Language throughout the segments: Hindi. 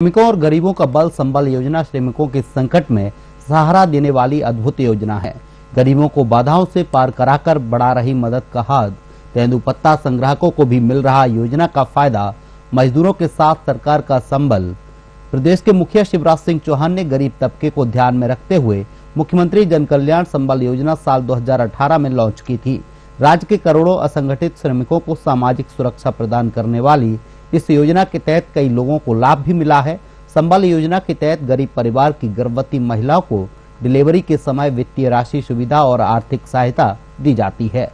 श्रमिकों और गरीबों का बल संबल योजना श्रमिकों के संकट में सहारा देने वाली अद्भुत योजना है। गरीबों को बाधाओं से पार कराकर बढ़ा रही मदद का हाथ तेंदुपत्ता संग्राहकों को भी मिल रहा। योजना का फायदा मजदूरों के साथ सरकार का संबल। प्रदेश के मुखिया शिवराज सिंह चौहान ने गरीब तबके को ध्यान में रखते हुए मुख्यमंत्री जन कल्याण संबल योजना साल 2018 में लॉन्च की थी। राज्य के करोड़ों असंगठित श्रमिकों को सामाजिक सुरक्षा प्रदान करने वाली इस योजना के तहत कई लोगों को लाभ भी मिला है। संबल योजना के तहत गरीब परिवार की गर्भवती महिलाओं को डिलीवरी के समय वित्तीय राशि सुविधा और आर्थिक सहायता दी जाती है।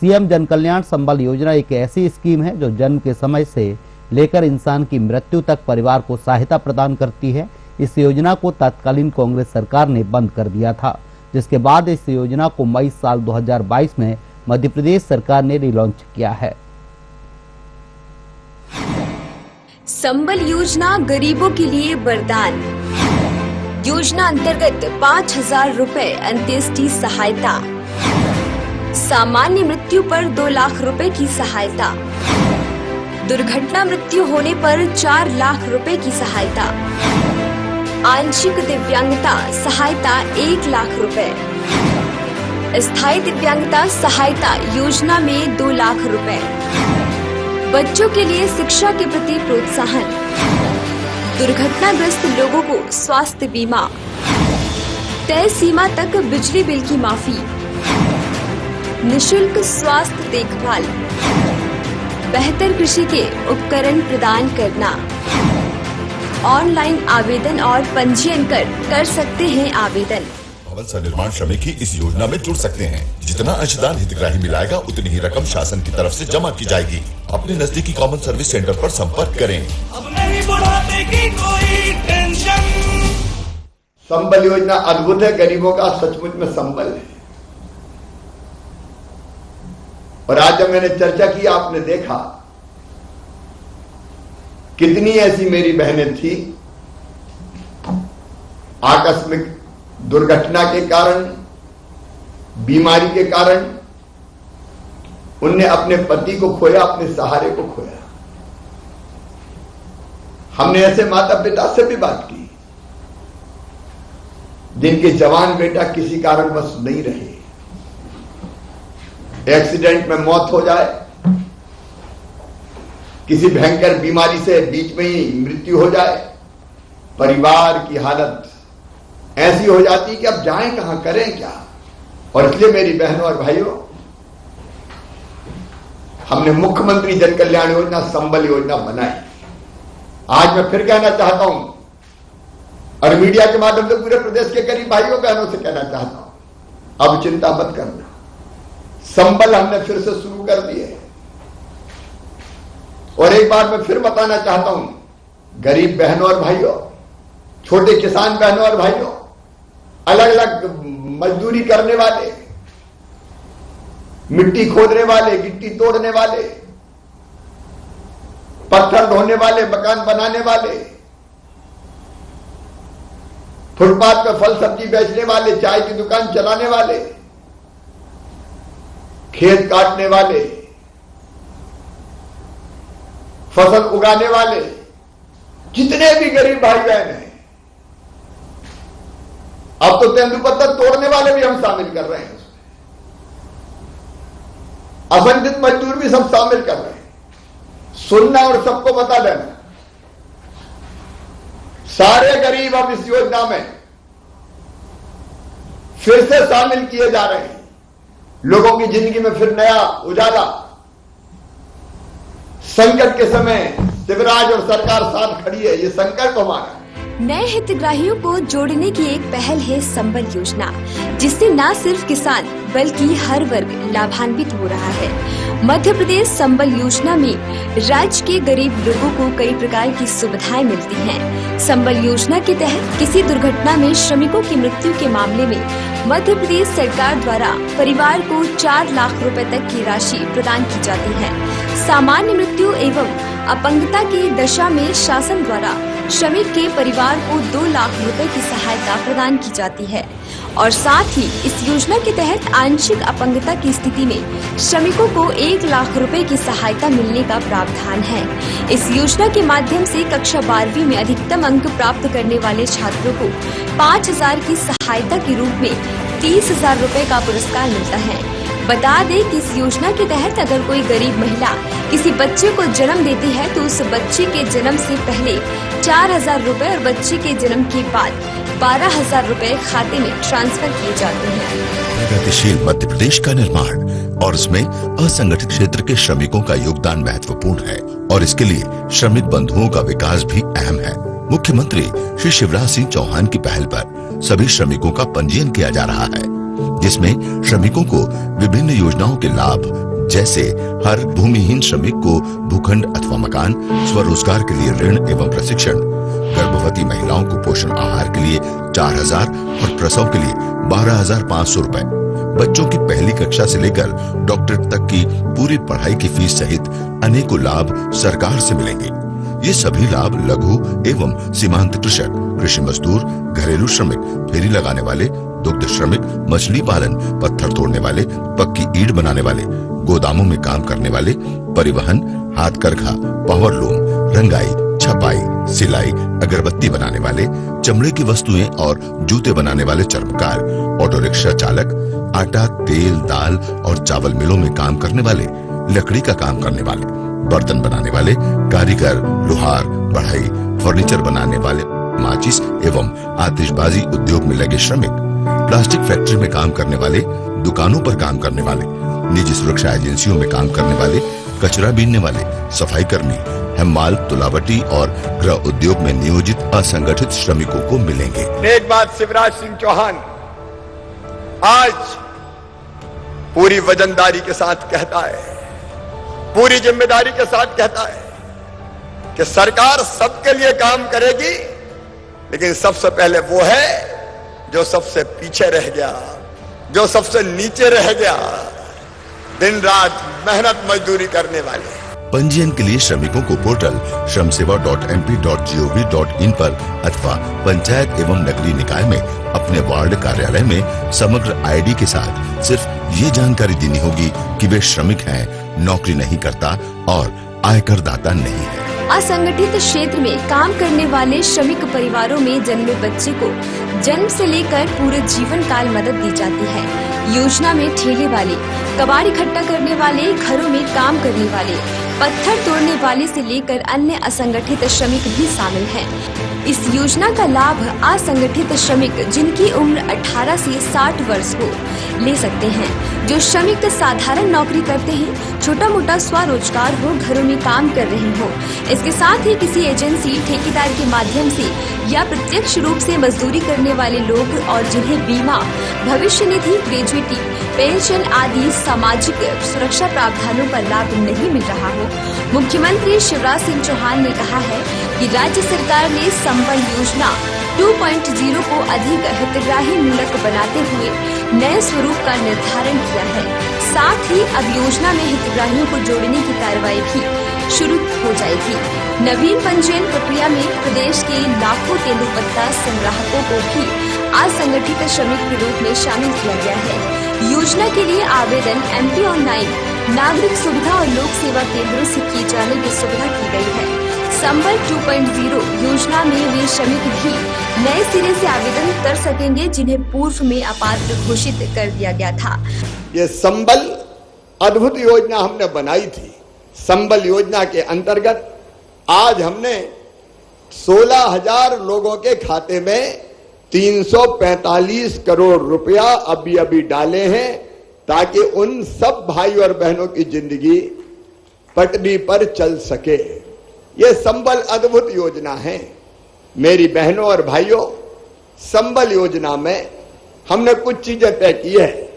सीएम जन कल्याण संबल योजना एक ऐसी स्कीम है जो जन्म के समय से लेकर इंसान की मृत्यु तक परिवार को सहायता प्रदान करती है। इस योजना को तत्कालीन कांग्रेस सरकार ने बंद कर दिया था, जिसके बाद इस योजना को मई साल 2022 में मध्य प्रदेश सरकार ने रिलॉन्च किया है। संबल योजना गरीबों के लिए वरदान। योजना अंतर्गत 5,000 रुपए अंत्येष्टि सहायता, सामान्य मृत्यु पर 2 लाख रुपए की सहायता, दुर्घटना मृत्यु होने पर 4 लाख रुपए की सहायता, आंशिक दिव्यांगता सहायता 1 लाख रुपए, स्थायी दिव्यांगता सहायता योजना में 2 लाख रुपए, बच्चों के लिए शिक्षा के प्रति प्रोत्साहन, दुर्घटनाग्रस्त लोगों को स्वास्थ्य बीमा, तय सीमा तक बिजली बिल की माफी, निशुल्क स्वास्थ्य देखभाल, बेहतर कृषि के उपकरण प्रदान करना। ऑनलाइन आवेदन और पंजीयन कर सकते हैं आवेदन। भवन सह निर्माण श्रमिक ही इस योजना में जुड़ सकते हैं। जितना अंशदान हितग्राही मिलाएगा उतनी ही रकम शासन की तरफ से जमा की जाएगी। अपने नजदीकी कॉमन सर्विस सेंटर पर संपर्क करें। अब नहीं बुढ़ापे की कोई टेंशन। संबल योजना अद्भुत है, गरीबों का सचमुच में संबल है। और आज जब मैंने चर्चा की, आपने देखा कितनी ऐसी मेरी बहनें थी आकस्मिक दुर्घटना के कारण, बीमारी के कारण उनने अपने पति को खोया, अपने सहारे को खोया। हमने ऐसे माता पिता से भी बात की जिनके जवान बेटा किसी कारणवश नहीं रहे, एक्सीडेंट में मौत हो जाए, किसी भयंकर बीमारी से बीच में ही मृत्यु हो जाए, परिवार की हालत ऐसी हो जाती कि अब जाएं कहां, करें क्या। और इसलिए मेरी बहनों और भाइयों, हमने मुख्यमंत्री जन कल्याण योजना संबल योजना बनाई। आज मैं फिर कहना चाहता हूं और मीडिया के माध्यम से पूरे प्रदेश के गरीब भाइयों बहनों से कहना चाहता हूं, अब चिंता मत करना, संबल हमने फिर से शुरू कर दिए। और एक बार मैं फिर बताना चाहता हूं, गरीब बहनों और भाइयों, छोटे किसान बहनों और भाइयों, अलग अलग मजदूरी करने वाले, मिट्टी खोदने वाले, गिट्टी तोड़ने वाले, पत्थर ढोने वाले, मकान बनाने वाले, फुटपाथ पर फल सब्जी बेचने वाले, चाय की दुकान चलाने वाले, खेत काटने वाले, फसल उगाने वाले, जितने भी गरीब भाई बहन हैं, अब तो तेंदुपत्ता तोड़ने वाले भी हम शामिल कर रहे हैं, असंगठित मजदूर भी सब शामिल कर रहे हैं। सुनना और सबको बता देना, सारे गरीब अब इस योजना में फिर से शामिल किए जा रहे हैं। लोगों की जिंदगी में फिर नया उजाला। संकट के समय शिवराज और सरकार साथ खड़ी है, ये संकल्प हमारा। नए हितग्राहियों को जोड़ने की एक पहल है संबल योजना, जिससे न सिर्फ किसान बल्कि हर वर्ग लाभान्वित हो रहा है। मध्य प्रदेश संबल योजना में राज्य के गरीब लोगों को कई प्रकार की सुविधाएं मिलती हैं। संबल योजना के तहत किसी दुर्घटना में श्रमिकों की मृत्यु के मामले में मध्य प्रदेश सरकार द्वारा परिवार को 4 लाख रुपए तक की राशि प्रदान की जाती है। सामान्य मृत्यु एवं अपंगता की दशा में शासन द्वारा श्रमिक के परिवार को 2 लाख रुपए की सहायता प्रदान की जाती है और साथ ही इस योजना के तहत आंशिक अपंगता की स्थिति में श्रमिकों को 1 लाख रुपए की सहायता मिलने का प्रावधान है। इस योजना के माध्यम से कक्षा 12वीं में अधिकतम अंक प्राप्त करने वाले छात्रों को 5,000 की सहायता के रूप में 30,000 रुपए का पुरस्कार मिलता है। बता दें कि इस योजना के तहत अगर कोई गरीब महिला किसी बच्चे को जन्म देती है तो उस बच्चे के जन्म से पहले 4,000 रुपए और बच्चे के जन्म के बाद 12,000 रुपए खाते में ट्रांसफर किए जाते हैं। प्रगतिशील मध्य प्रदेश का निर्माण और उसमें असंगठित क्षेत्र के श्रमिकों का योगदान महत्वपूर्ण है और इसके लिए श्रमिक बंधुओं का विकास भी अहम है। मुख्यमंत्री श्री शिवराज सिंह चौहान की पहल पर सभी श्रमिकों का पंजीयन किया जा रहा है, जिसमें श्रमिकों को विभिन्न योजनाओं के लाभ जैसे हर भूमिहीन श्रमिक को भूखंड अथवा मकान, स्वरोजगार के लिए ऋण एवं प्रशिक्षण, गर्भवती महिलाओं को पोषण आहार के लिए 4,000 और प्रसव के लिए 12,500 रुपए, बच्चों की पहली कक्षा से लेकर डॉक्टरेट तक की पूरी पढ़ाई की फीस सहित अनेकों लाभ सरकार से मिलेंगे। ये सभी लाभ लघु एवं सीमांत कृषक, कृषि मजदूर, घरेलू श्रमिक, फेरी लगाने वाले, दुग्ध श्रमिक, मछली पालन, पत्थर तोड़ने वाले, पक्की ईंट बनाने वाले, गोदामों में काम करने वाले, परिवहन, हाथ करघा, पावर लूम, रंगाई, छपाई, सिलाई, अगरबत्ती बनाने वाले, चमड़े की वस्तुएं और जूते बनाने वाले चर्मकार, ऑटो रिक्शा चालक, आटा, तेल, दाल और चावल मिलों में काम करने वाले, लकड़ी का काम करने वाले, बर्तन बनाने वाले, कारीगर, लोहार, बढ़ई, फर्नीचर बनाने वाले, माचिस एवं आतिशबाजी उद्योग में लगे श्रमिक, प्लास्टिक फैक्ट्री में काम करने वाले, दुकानों पर काम करने वाले, निजी सुरक्षा एजेंसियों में काम करने वाले, कचरा बीनने वाले, सफाई कर्मी, हेम्माल, तुलावटी और गृह उद्योग में नियोजित असंगठित श्रमिकों को मिलेंगे। एक बात शिवराज सिंह चौहान आज पूरी वजनदारी के साथ कहता है, पूरी जिम्मेदारी के साथ कहता है कि सरकार सबके लिए काम करेगी, लेकिन सबसे पहले वो है जो सबसे पीछे रह गया, जो सबसे नीचे रह गया, दिन रात मेहनत मजदूरी करने वाले। पंजीयन के लिए श्रमिकों को पोर्टल shramseva.mp.gov.in पर अथवा पंचायत एवं नगरीय निकाय में अपने वार्ड कार्यालय में समग्र आईडी के साथ सिर्फ ये जानकारी देनी होगी कि वे श्रमिक हैं, नौकरी नहीं करता और आयकर दाता नहीं है। असंगठित क्षेत्र में काम करने वाले श्रमिक परिवारों में जन्मे बच्चे को जन्म से लेकर पूरे जीवन काल मदद दी जाती है। योजना में ठेले वाले, कबाड़ इकट्ठा करने वाले, घरों में काम करने वाले, पत्थर तोड़ने वाले से लेकर अन्य असंगठित श्रमिक भी शामिल हैं। इस योजना का लाभ असंगठित श्रमिक जिनकी उम्र 18 से 60 वर्ष हो ले सकते हैं। जो श्रमिक साधारण नौकरी करते हैं, छोटा मोटा स्वरोजगार हो, घरों में काम कर रहे हो, इसके साथ ही किसी एजेंसी, ठेकेदार के माध्यम से या प्रत्यक्ष रूप से मजदूरी करने वाले लोग और जिन्हें बीमा, भविष्य निधि, ग्रेजुएटी, पेंशन आदि सामाजिक सुरक्षा प्रावधानों का लाभ नहीं मिल रहा हो। मुख्यमंत्री शिवराज सिंह चौहान ने कहा है कि राज्य सरकार ने संबल योजना 2.0 को अधिक हितग्राही मूलक बनाते हुए नए स्वरूप का निर्धारण किया है। साथ ही अब योजना में हितग्राहियों को जोड़ने की कार्रवाई भी शुरू हो जाएगी। नवीन पंजीयन प्रक्रिया में प्रदेश के लाखों तेंदुपत्ता संग्राहकों को भी असंगठित श्रमिक के रूप में शामिल किया गया है। योजना के लिए आवेदन MP ऑनलाइन, नागरिक सुविधा और लोक सेवा केंद्रों से किए जाने की सुविधा की गई है। संबल 2.0 योजना में वे श्रमिक भी नए सिरे से आवेदन कर सकेंगे जिन्हें पूर्व में अपात्र घोषित कर दिया गया था। ये संबल अद्भुत योजना हमने बनाई थी। संबल योजना के अंतर्गत आज हमने 16,000 लोगों के खाते में 345 करोड़ रुपया अभी डाले हैं ताकि उन सब भाई और बहनों की जिंदगी पटरी पर चल सके। ये संबल अद्भुत योजना है। मेरी बहनों और भाइयों, संबल योजना में हमने कुछ चीजें तय की है।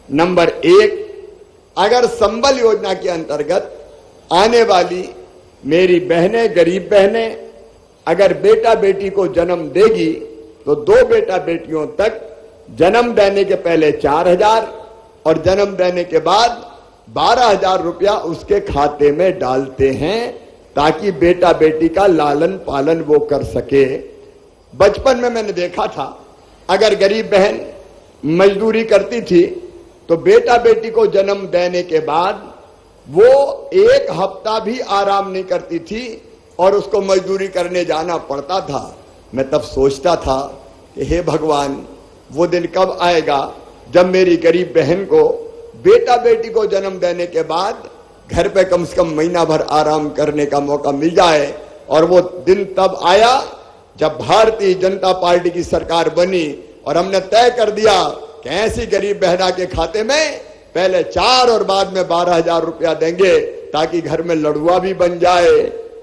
नंबर 1, अगर संबल योजना के अंतर्गत आने वाली मेरी बहनें, गरीब बहनें अगर बेटा बेटी को जन्म देगी तो 2 बेटा बेटियों तक जन्म देने के पहले 4,000 और जन्म देने के बाद 12,000 रुपया उसके खाते में डालते हैं ताकि बेटा बेटी का लालन पालन वो कर सके। बचपन में मैंने देखा था, अगर गरीब बहन मजदूरी करती थी तो बेटा बेटी को जन्म देने के बाद वो एक हफ्ता भी आराम नहीं करती थी और उसको मजदूरी करने जाना पड़ता था। मैं तब सोचता था कि हे भगवान, वो दिन कब आएगा जब मेरी गरीब बहन को बेटा बेटी को जन्म देने के बाद घर पे कम से कम महीना भर आराम करने का मौका मिल जाए। और वो दिन तब आया जब भारतीय जनता पार्टी की सरकार बनी और हमने तय कर दिया कि ऐसी गरीब बहना के खाते में पहले 4 और बाद में 12,000 रुपया देंगे, ताकि घर में लड़ुआ भी बन जाए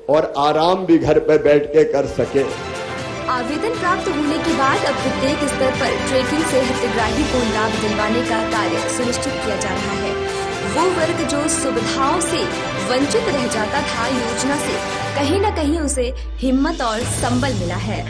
और आराम भी घर पे बैठ के कर सके। आवेदन प्राप्त होने के बाद अब प्रत्येक स्तर पर ट्रैकिंग से हितग्राही को लाभ दिलवाने का कार्य सुनिश्चित किया जा रहा है। वो वर्ग जो सुविधाओं से वंचित रह जाता था, योजना से कहीं न कहीं उसे हिम्मत और संबल मिला है।